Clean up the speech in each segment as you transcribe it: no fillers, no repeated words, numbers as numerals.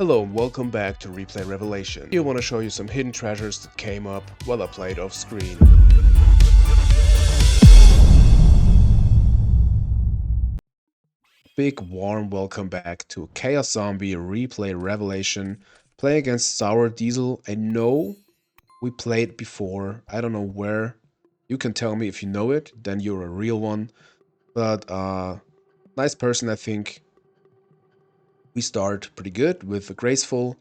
Hello and welcome back to Replay Revelation. Here I want to show you some hidden treasures that came up while I played off screen. Big warm welcome back to Chaos Zombie Replay Revelation, playing against Sour Diesel. I know we played before, I don't know where. You can tell me if you know it, then you're a real one. But nice person, I think. We start pretty good with a graceful,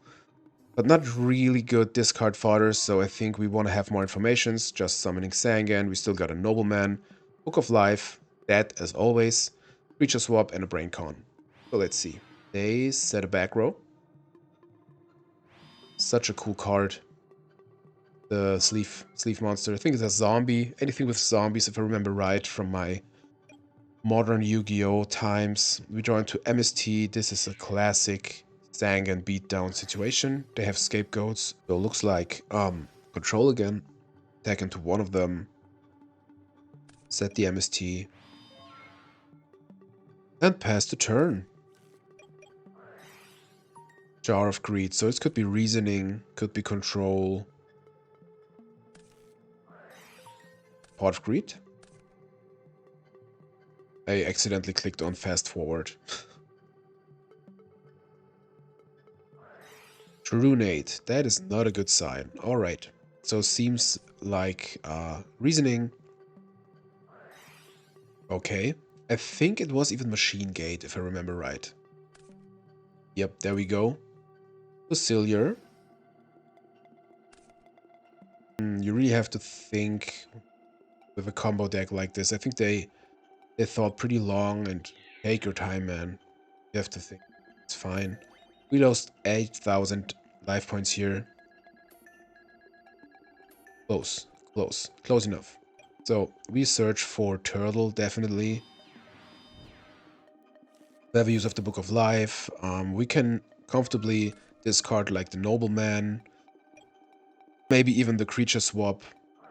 but not really good discard fodder, so I think we want to have more informations. Just summoning Sangan, we still got a Nobleman, Book of Life, dead as always, Creature Swap, and a Brain Con. So let's see. They set a back row. Such a cool card. The sleeve monster. I think it's a zombie. Anything with zombies, if I remember right, from my modern Yu-Gi-Oh times. We draw into MST. This is a classic Sangan beatdown situation. They have scapegoats, so it looks like control again. Attack into one of them. Set the MST. And pass the turn. Jar of Greed. So it could be reasoning, could be control. Pot of Greed. I accidentally clicked on fast forward. Trunate. That is not a good sign. Alright. So seems like reasoning. Okay. I think it was even Machine Gate, if I remember right. Yep, there we go. Facilier. You really have to think with a combo deck like this. I think they thought pretty long, and take your time, man. You have to think. It's fine. We lost 8,000 life points here. Close. Close. Close enough. So, we search for Turtle, definitely. We have a use of the Book of Life. We can comfortably discard like the Nobleman. Maybe even the Creature Swap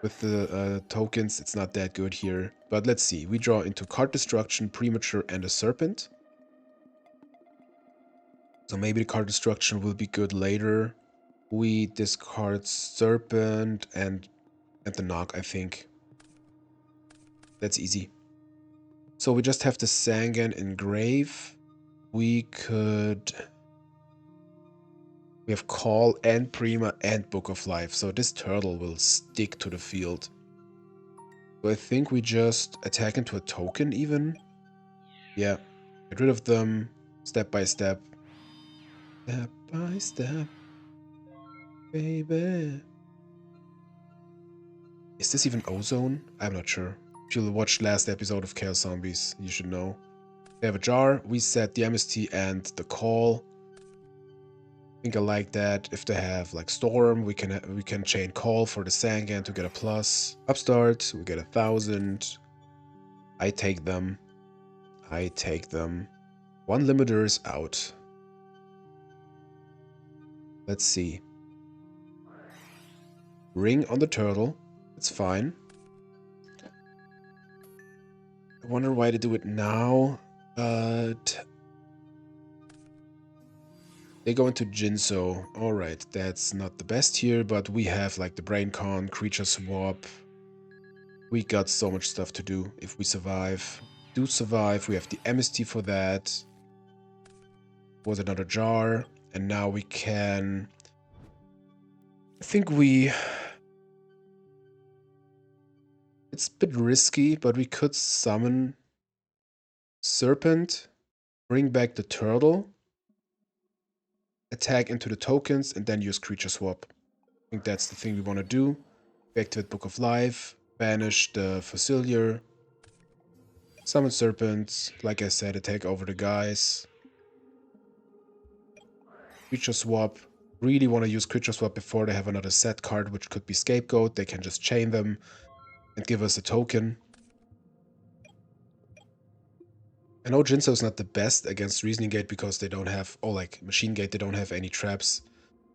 with the tokens. It's not that good here. But let's see. We draw into Card Destruction, Premature, and a Serpent. So maybe the Card Destruction will be good later. We discard Serpent and the Knock, I think. That's easy. So we just have the Sangan engrave. We have Call and Prima and Book of Life. So this turtle will stick to the field. So I think we just attack into a token even. Yeah. Get rid of them step by step. Step by step. Baby. Is this even Ozone? I'm not sure. If you watched last episode of Chaos Zombies, you should know. We have a jar. We set the MST and the call. I think I like that. If they have like Storm, we can chain call for the Sangan to get a plus. Upstart, we get 1,000. I take them. I take them. One limiter is out. Let's see. Ring on the turtle. It's fine. I wonder why they do it now, but they go into Jinso. Alright, that's not the best here, but we have like the Brain Con, Creature Swap. We got so much stuff to do if we survive. Do survive, we have the MST for that. Was another jar, and now we can... I think we... It's a bit risky, but we could summon Serpent, bring back the turtle, attack into the tokens, and then use Creature Swap. I think that's the thing we want to do. Activate Book of Life, banish the Facilier, summon Serpent, like I said, attack over the guys. Creature Swap. Really want to use Creature Swap before they have another set card, which could be Scapegoat. They can just chain them and give us a token. I know Jinso is not the best against Reasoning Gate because they don't have, or like Machine Gate, they don't have any traps.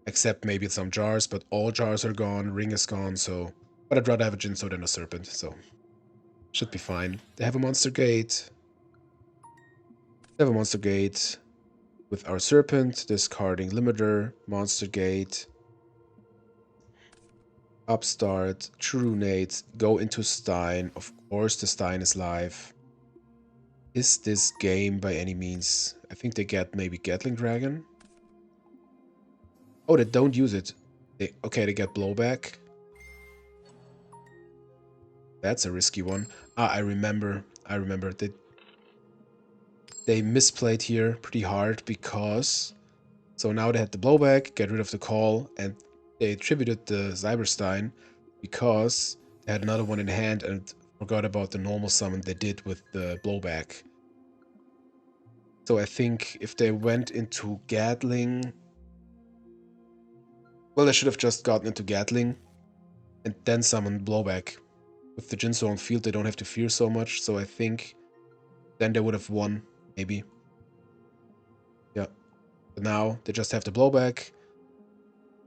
Except maybe some jars, but all jars are gone, Ring is gone, so... But I'd rather have a Jinso than a Serpent, so... Should be fine. They have a Monster Gate. They have a Monster Gate with our Serpent, discarding Limiter, Monster Gate, Upstart, Trunate, go into Stein. Of course the Stein is live. Is this game by any means? I think they get maybe Gatling Dragon. Oh, they don't use it. Okay, they get Blowback. That's a risky one. Ah, I remember. They misplayed here pretty hard because... So now they had the Blowback, get rid of the call, and they attributed the Cyberstein because they had another one in hand and forgot about the normal summon they did with the Blowback. So I think if they went into Gatling... Well, they should have just gotten into Gatling and then summoned Blowback. With the Jinso on field, they don't have to fear so much, so I think then they would have won, maybe. Yeah. But now they just have the Blowback.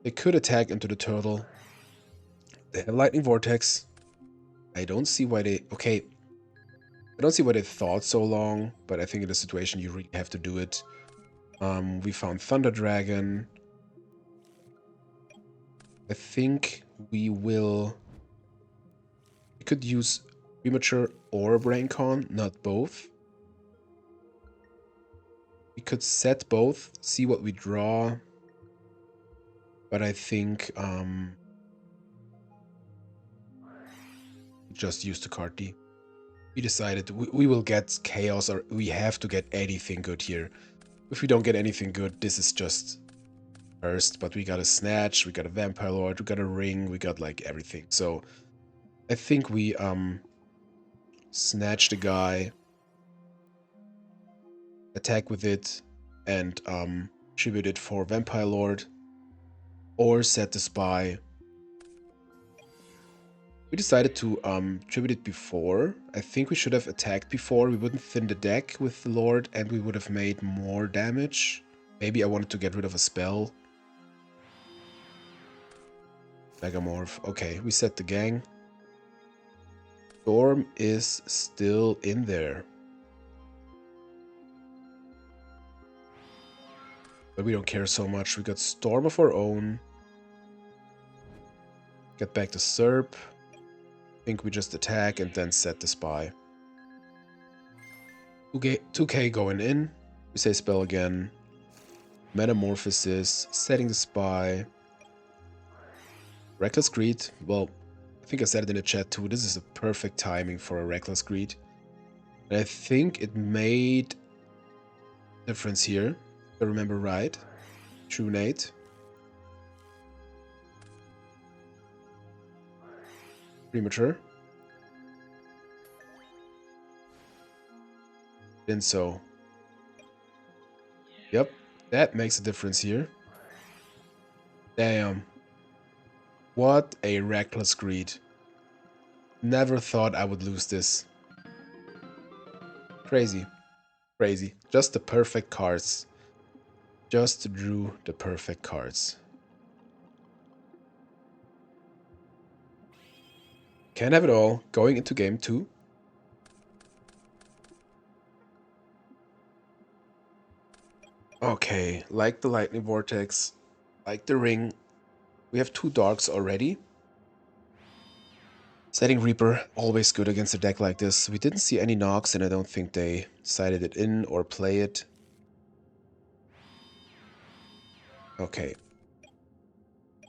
They could attack into the turtle. They have Lightning Vortex. I don't see why they... Okay. I don't see why they thought so long, but I think in this situation you really have to do it. We found Thunder Dragon. I think we will... We could use Premature or Braincon, not both. We could set both, see what we draw. But I think just use the card D. We decided we will get Chaos, or we have to get anything good here. If we don't get anything good, this is just first. But we got a Snatch, we got a Vampire Lord, we got a Ring, we got like everything. So I think we snatch the guy, attack with it, and tribute it for Vampire Lord, or set the Spy. We decided to tribute it before. I think we should have attacked before. We wouldn't thin the deck with the Lord, and we would have made more damage. Maybe I wanted to get rid of a spell. Megamorph. Okay, we set the gang. Storm is still in there. But we don't care so much. We got Storm of our own. Get back the Serp. I think we just attack and then set the Spy. 2k going in. We say spell again. Metamorphosis. Setting the Spy. Reckless Greed. Well, I think I said it in the chat too. This is a perfect timing for a Reckless Greed. And I think it made difference here. If I remember right. True Nate. Premature. And so. Yep, that makes a difference here. Damn. What a reckless greed. Never thought I would lose this. Crazy. Crazy. Just the perfect cards. Just drew the perfect cards. Can't have it all. Going into game 2. Okay, like the Lightning Vortex, like the Ring. We have 2 Darks already. Setting Reaper, always good against a deck like this. We didn't see any knocks, and I don't think they decided it in or play it. Okay.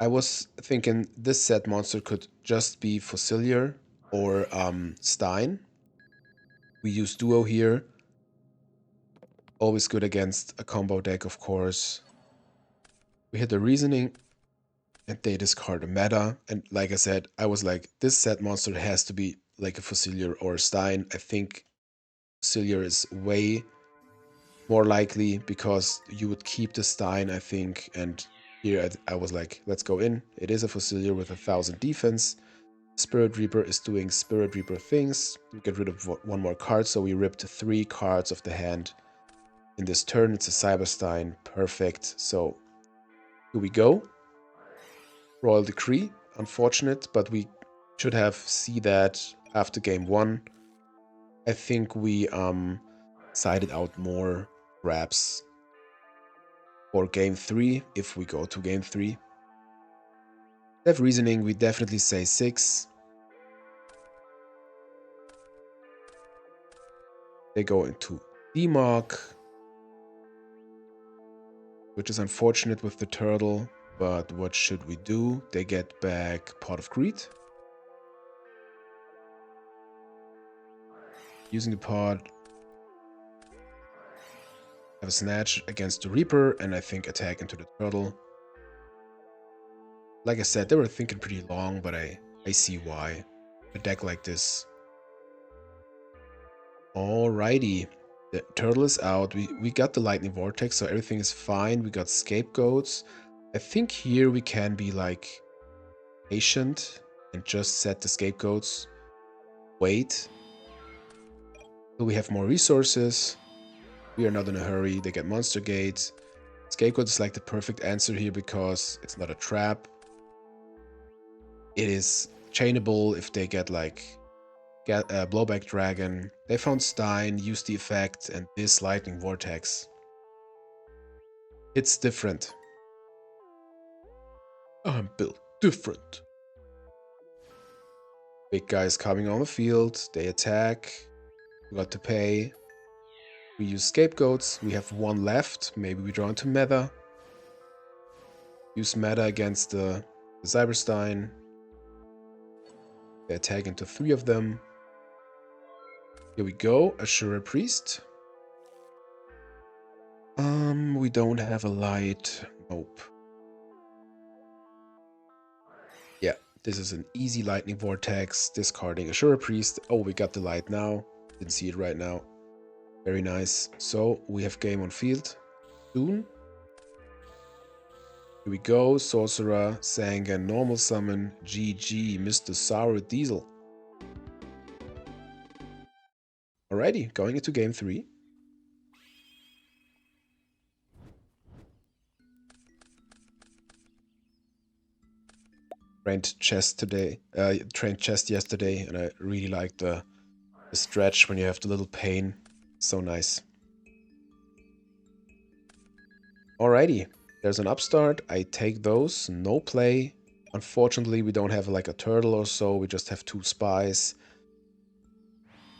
I was thinking this set monster could just be Fossilier or Stein. We use Duo here. Always good against a combo deck, of course. We hit the Reasoning, and they discard a meta. And like I said, I was like, this set monster has to be like a Fossilier or a Stein. I think Fossilier is way more likely because you would keep the Stein, I think. And here I was like, let's go in. It is a Fossilier with 1000 defense. Spirit Reaper is doing Spirit Reaper things. We get rid of 1 more card, so we ripped 3 cards of the hand. In this turn, it's a Cyberstein. Perfect. So, here we go. Royal Decree. Unfortunate, but we should have seen that after game 1. I think we sided out more grabs. for game 3 if we go to game 3. They have reasoning, we definitely say 6. They go into D-Mark, which is unfortunate with the turtle, but what should we do? They get back Pot of Greed. Using the pot, have a snatch against the Reaper, and I think attack into the turtle. Like I said, they were thinking pretty long, but I see why. A deck like this. Alrighty. The turtle is out. We got the lightning vortex, so everything is fine. We got scapegoats. I think here we can be like patient and just set the scapegoats. Wait till we have more resources. We are not in a hurry. They get monster gates. Scapegoat is like the perfect answer here because it's not a trap. It is chainable if they get like blowback dragon. They found Stein, used the effect, and this lightning vortex. It's different. I'm built different. Big guys coming on the field. They attack. We got to pay. We use scapegoats. We have one left. Maybe we draw into meta. Use meta against the Cyberstein. They attack into 3 of them. Here we go. Ashura Priest. We don't have a light. Nope. Yeah, this is an easy lightning vortex. Discarding Ashura Priest. Oh, we got the light now. Didn't see it right now. Very nice. So we have game on field soon. Here we go. Sorcerer, Sangan, normal summon, GG, Mr. Sour Diesel. Alrighty, going into game 3. Trained chest yesterday, and I really liked the stretch when you have the little pain. So nice. Alrighty, there's an upstart. I take those. No play. Unfortunately, we don't have like a turtle or so. We just have 2 spies.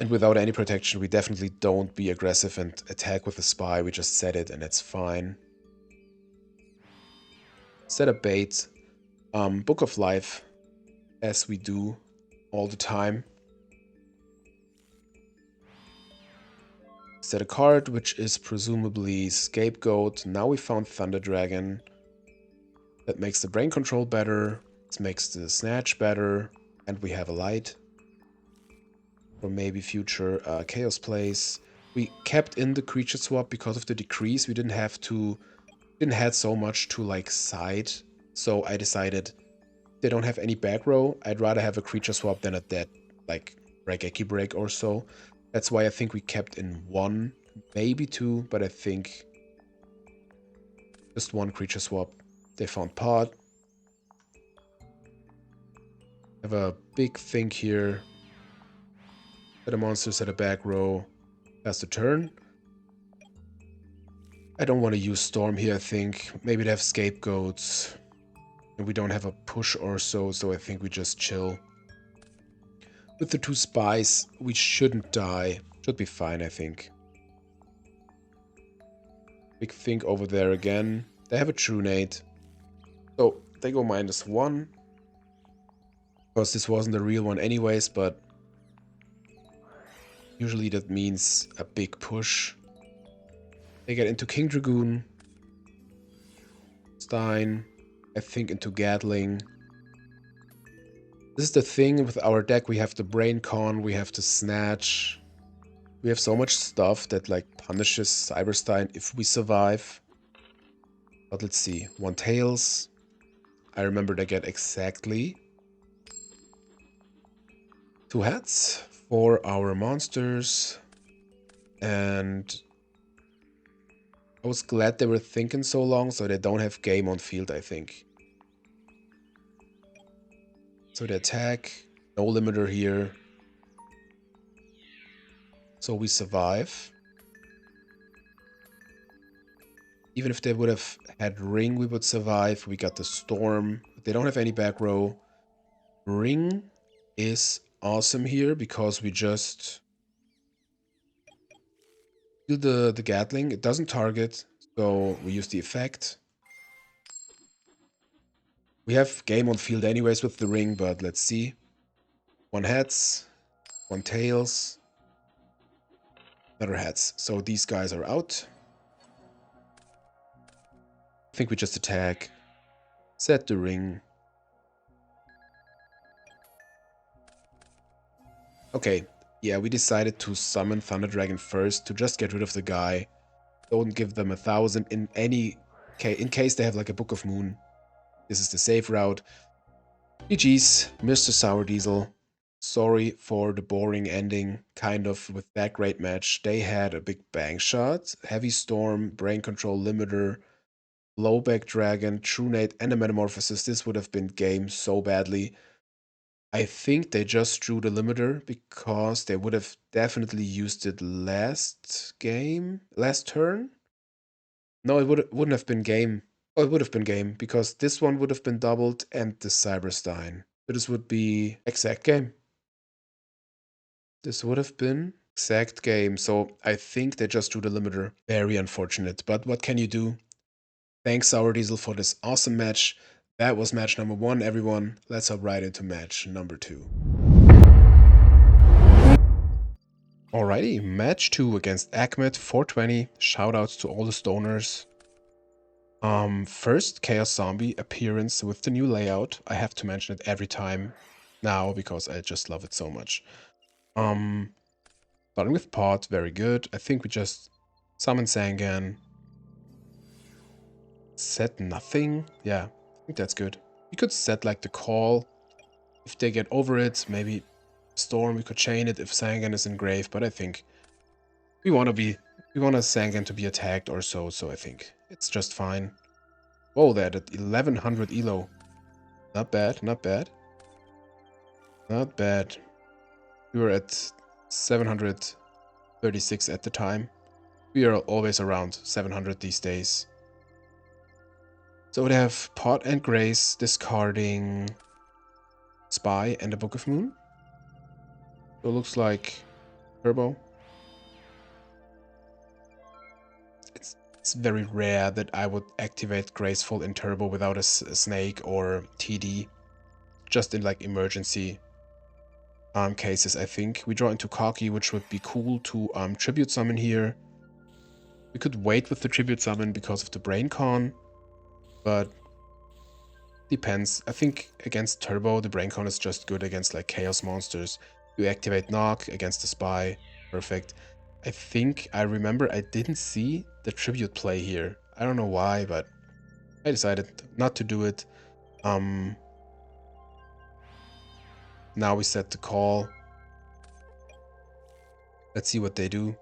And without any protection, we definitely don't be aggressive and attack with a spy. We just set it and it's fine. Set a bait. Book of Life, as we do all the time. Set a card, which is presumably Scapegoat. Now we found Thunder Dragon. That makes the brain control better. This makes the snatch better. And we have a light. Or maybe future Chaos plays. We kept in the creature swap because of the decrease. We didn't have so much to like side. So I decided they don't have any back row. I'd rather have a creature swap than a dead like Raigeki break or so. That's why I think we kept in 1, maybe 2, but I think just 1 creature swap. They found Pod. Have a big think here. Set a monster, set a back row. Pass the turn. I don't want to use Storm here, I think. Maybe they have scapegoats. And we don't have a push or so I think we just chill. With the 2 spies, we shouldn't die. Should be fine, I think. Big think over there again. They have a True Nate. So they go -1. Of course, this wasn't a real one anyways, but usually that means a big push. They get into King Dragoon. Stein. I think into Gatling. This is the thing with our deck. We have the Brain Con, we have the Snatch. We have so much stuff that like punishes Cyberstein if we survive. But let's see. 1 Tails. I remember they get exactly 2 hats for our monsters. And I was glad they were thinking so long so they don't have game on field, I think. So they attack. No limiter here. So we survive. Even if they would have had Ring, we would survive. We got the Storm. They don't have any back row. Ring is awesome here because we just do the Gatling. It doesn't target, so we use the effect. We have game on field anyways with the Ring, but let's see. 1 heads, 1 tails, another heads. So these guys are out. I think we just attack, set the Ring. Okay, yeah, we decided to summon Thunder Dragon first to just get rid of the guy. Don't give them 1,000 in in case they have like a Book of Moon. This is the safe route. GG's, Mr. Sour Diesel. Sorry for the boring ending, kind of, with that great match. They had a big bang shot, Heavy Storm, Brain Control Limiter, Blowback Dragon, True Nate, and a Metamorphosis. This would have been game so badly. I think they just drew the limiter because they would have definitely used it last turn. No, wouldn't have been game. Oh, it would have been game because this one would have been doubled and the Cyberstein. So this would be exact game. This would have been exact game. So I think they just drew the limiter. Very unfortunate, but what can you do? Thanks, Sour Diesel, for this awesome match. That was match number 1, everyone. Let's hop right into match number 2. Alrighty, match 2 against Ahmed 420. Shoutouts to all the stoners. First Chaos Zombie appearance with the new layout. I have to mention it every time now because I just love it so much. Starting with Pot, very good. I think we just summon Sangan. Set nothing. Yeah, I think that's good. We could set like the call. If they get over it, maybe Storm, we could chain it if Sangan is in grave, but I think we want Sangan to be attacked or so I think it's just fine. Whoa, that at 1100 elo. Not bad, not bad. Not bad. We were at 736 at the time. We are always around 700 these days. So we have Pot and Grace discarding Spy and the Book of Moon. So it looks like Turbo. It's very rare that I would activate Graceful in Turbo without a snake or TD. Just in like emergency cases, I think. We draw into Cocky, which would be cool to Tribute Summon here. We could wait with the Tribute Summon because of the Brain Con, but depends. I think against Turbo, the Brain Con is just good against like Chaos monsters. You activate Knock against the Spy. Perfect. I think I remember I didn't see the Tribute play here. I don't know why, but I decided not to do it. Now we set the call. Let's see what they do.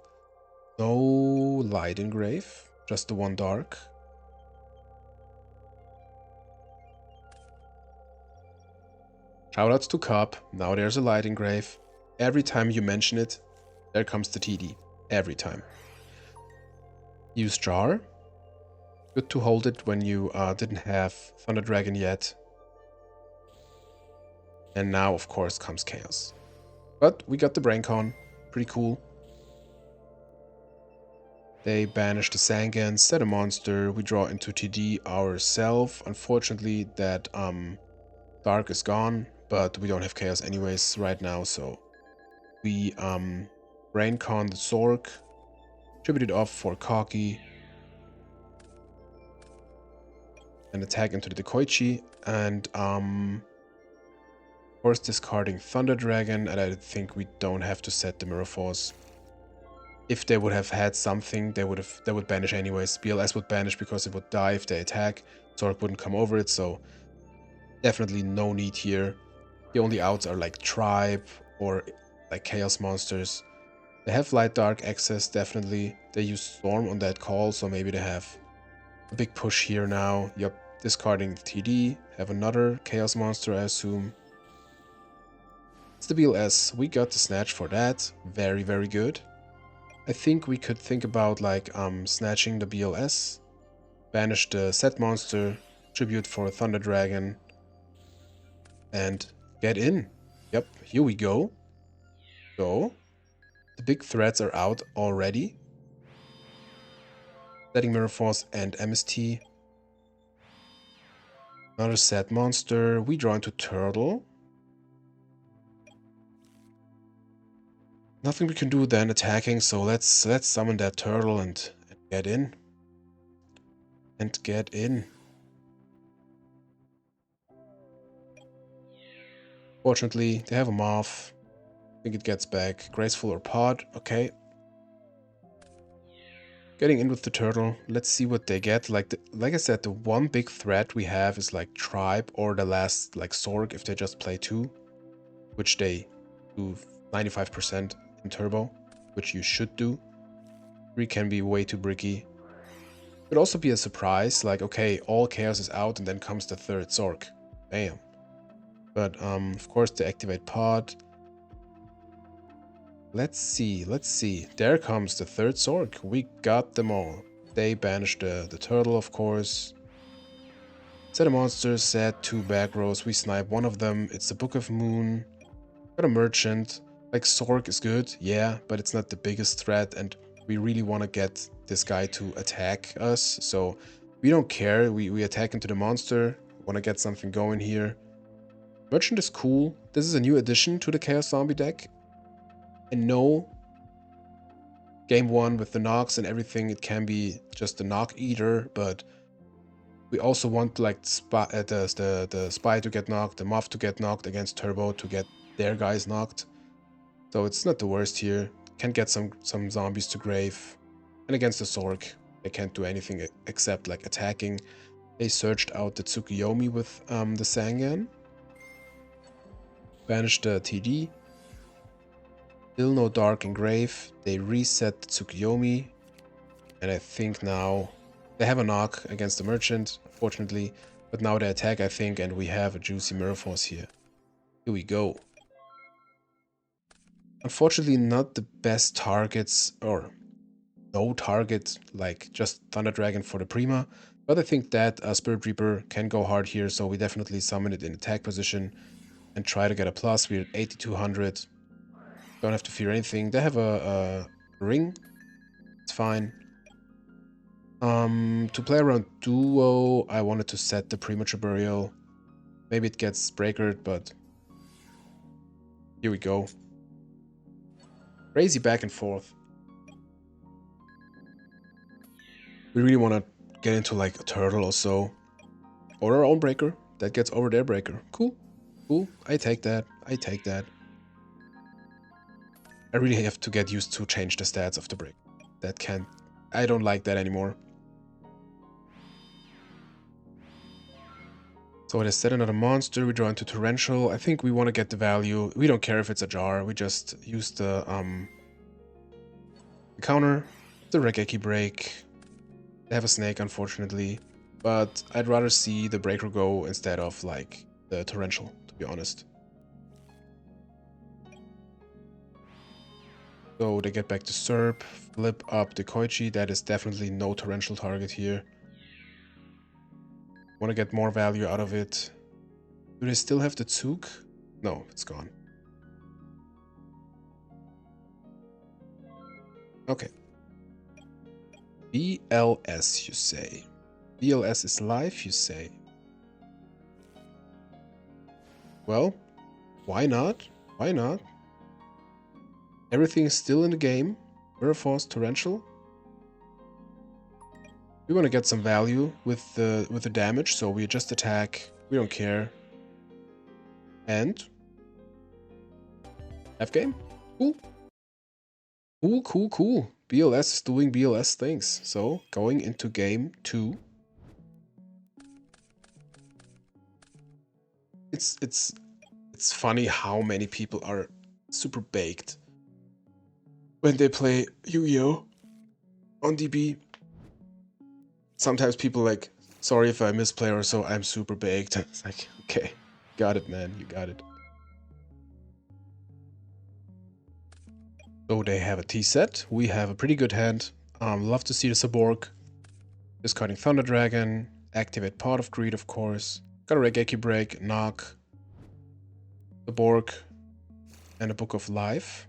No light in grave, just the 1 dark. Shoutouts to Cup. Now there's a light in grave. Every time you mention it, there comes the TD. Every time. Use Jar. Good to hold it when you didn't have Thunder Dragon yet. And now, of course, comes Chaos. But we got the Brain Con. Pretty cool. They banish the Sangan, set a monster. We draw into TD ourselves. Unfortunately, that Dark is gone, but we don't have Chaos anyways right now, so we Brain Con the Zork, tribute it off for Cocky, and attack into the Dekoichi, and of course discarding Thunder Dragon, and I think we don't have to set the Mirror Force. If they would have had something, they would banish anyways. BLS would banish because it would die if they attack. Zork wouldn't come over it, so definitely no need here. The only outs are like Tribe or like Chaos monsters. They have Light Dark access, definitely. They use Storm on that call, so maybe they have a big push here now. Yep, discarding the TD. Have another Chaos monster, I assume. It's the BLS. We got the Snatch for that. Very, very good. I think we could think about like snatching the BLS. Banish the set monster, tribute for a Thunder Dragon, and get in. Yep, here we go. So, the big threats are out already. Setting Mirror Force and MST. Another set monster. We draw into Turtle. Nothing we can do then attacking, so let's summon that turtle and get in. And get in. Fortunately, they have a moth. I think it gets back. Graceful or Pod. Okay. Getting in with the turtle. Let's see what they get. Like I said, the one big threat we have is like Tribe or the last like Sorg if they just play 2. Which they do 95% in turbo. Which you should do. 3 can be way too bricky. Could also be a surprise, like, okay, all chaos is out and then comes the third Zork. Bam. But, of course, they activate Pod. Let's see. There comes the third Zork. We got them all. They banish the turtle, of course. Set a monster, set 2 back rows. We snipe one of them. It's the Book of Moon. Got a merchant. Like, Zork is good, yeah, but it's not the biggest threat, and we really want to get this guy to attack us, so we don't care. We attack into the monster. Want to get something going here. Merchant is cool. This is a new addition to the Chaos Zombie deck. I know game 1 with the knocks and everything, it can be just a knock eater, but we also want like the spy to get knocked, the moth to get knocked against turbo to get their guys knocked. So it's not the worst here. Can get some zombies to grave. And against the Zork, they can't do anything except like attacking. They searched out the Tsukuyomi with the Sangan. Banished the TD. Still no Dark and Grave. They reset the Tsukuyomi. And I think now they have a knock against the Merchant, fortunately. But now they attack, I think, and we have a juicy Mirror Force here. Here we go. Unfortunately, not the best targets, or no target, like just Thunder Dragon for the Prima. But I think that Spirit Reaper can go hard here, so we definitely summon it in attack position and try to get a plus. We're at 8200. Don't have to fear anything. They have a ring. It's fine. To play around Duo, I wanted to set the Premature Burial. Maybe it gets breakered, but here we go. Crazy back and forth. We really want to get into like a turtle or so. Or our own breaker. That gets over their breaker. Cool. Cool. I take that. I take that. I really have to get used to change the stats of the break. That can't... I don't like that anymore. So they set another monster. We draw into Torrential. I think we want to get the value. We don't care if it's a jar. We just use the counter. The Regeki break. They have a snake, unfortunately. But I'd rather see the breaker go instead of, like, the Torrential, to be honest. So they get back to Serp, flip up the Koichi. That is definitely no Torrential target here. Want to get more value out of it. Do they still have the Tsuk? No, it's gone. Okay. BLS, you say. BLS is live, you say. Well, why not? Why not? Everything is still in the game. Mirror Force, Torrential. We want to get some value with the damage, so we just attack. We don't care. And F game. Cool. Cool, cool, cool. BLS is doing BLS things. So going into game 2. It's funny how many people are super baked when they play Yu-Gi-Oh! On DB. Sometimes people like, sorry if I misplay or so, I'm super baked. It's like, okay, got it, man, you got it. So they have a T set. We have a pretty good hand. Love to see the Saborg. Discarding Thunder Dragon, activate Pot of Greed, of course. Got a Regeki Break, knock, the Borg, and a Book of Life.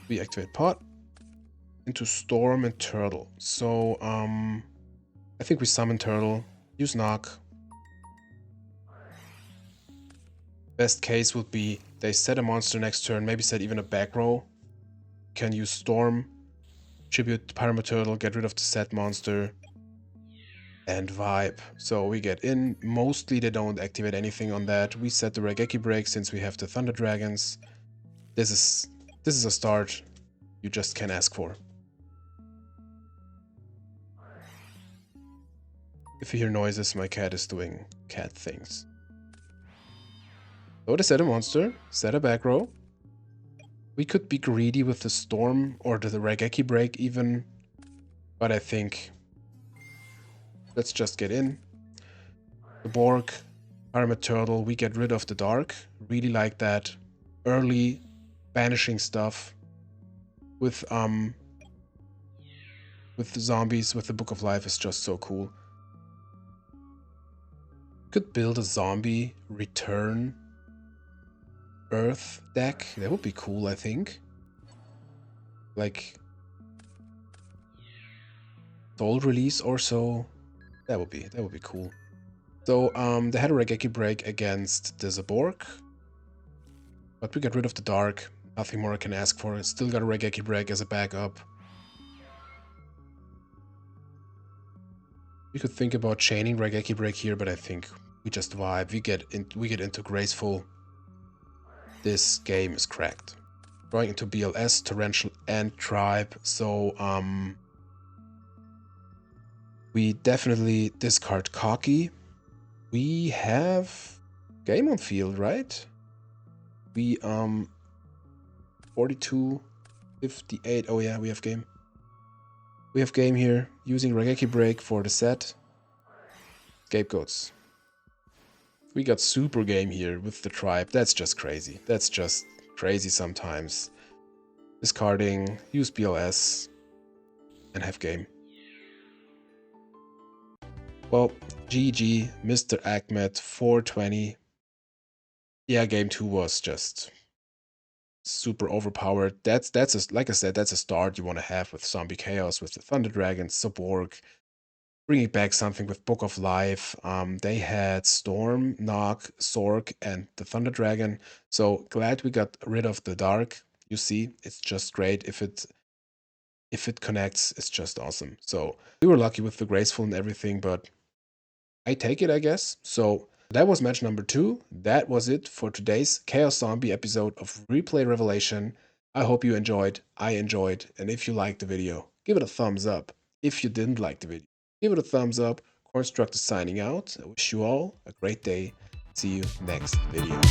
We activate Pot into Storm and Turtle. So, I think we summon Turtle, use knock. Best case would be they set a monster next turn, maybe set even a back row. Can use Storm, tribute Pyramid Turtle, get rid of the set monster, and vibe. So we get in. Mostly they don't activate anything on that. We set the Regeki Break since we have the Thunder Dragons. This is a start you just can't ask for. If you hear noises, my cat is doing cat things. So to set a monster, set a back row. We could be greedy with the Storm or the Regeki Break even, but I think let's just get in. The Borg, Pyramid Turtle, we get rid of the Dark. Really like that early banishing stuff with the zombies, with the Book of Life is just so cool. Could build a zombie return Earth deck. That would be cool, I think. Like Soul Release or so. That would be cool. So they had a Regeki Break against the Zaborg, but we got rid of the Dark. Nothing more I can ask for. Still got a Regeki Break as a backup. We could think about chaining Regeki Break here, but I think we just vibe. We get into Graceful. This game is cracked. Going into BLS, Torrential, and Tribe. So we definitely discard Cocky. We have game on field, right? We 42, 58. Oh yeah, we have game. We have game here using Regeki Break for the set. Scapegoats. We got super game here with the Tribe. That's just crazy. That's just crazy sometimes. Discarding, use BLS, and have game. Well, GG, Mr. Ahmed, 420. Yeah, game 2 was just super overpowered. Like I said, that's a start you want to have with Zombie Chaos, with the Thunder Dragons, Zaborg. Bringing back something with Book of Life. They had Storm, Knock, Sork, and the Thunder Dragon. So glad we got rid of the Dark. You see, it's just great. If it connects, it's just awesome. So we were lucky with the Graceful and everything, but I take it, I guess. So that was match number 2. That was it for today's Chaos Zombie episode of Replay Revelation. I hope you enjoyed. I enjoyed. And if you liked the video, give it a thumbs up. If you didn't like the video, give it a thumbs up. Cornstruct is signing out. I wish you all a great day. See you next video.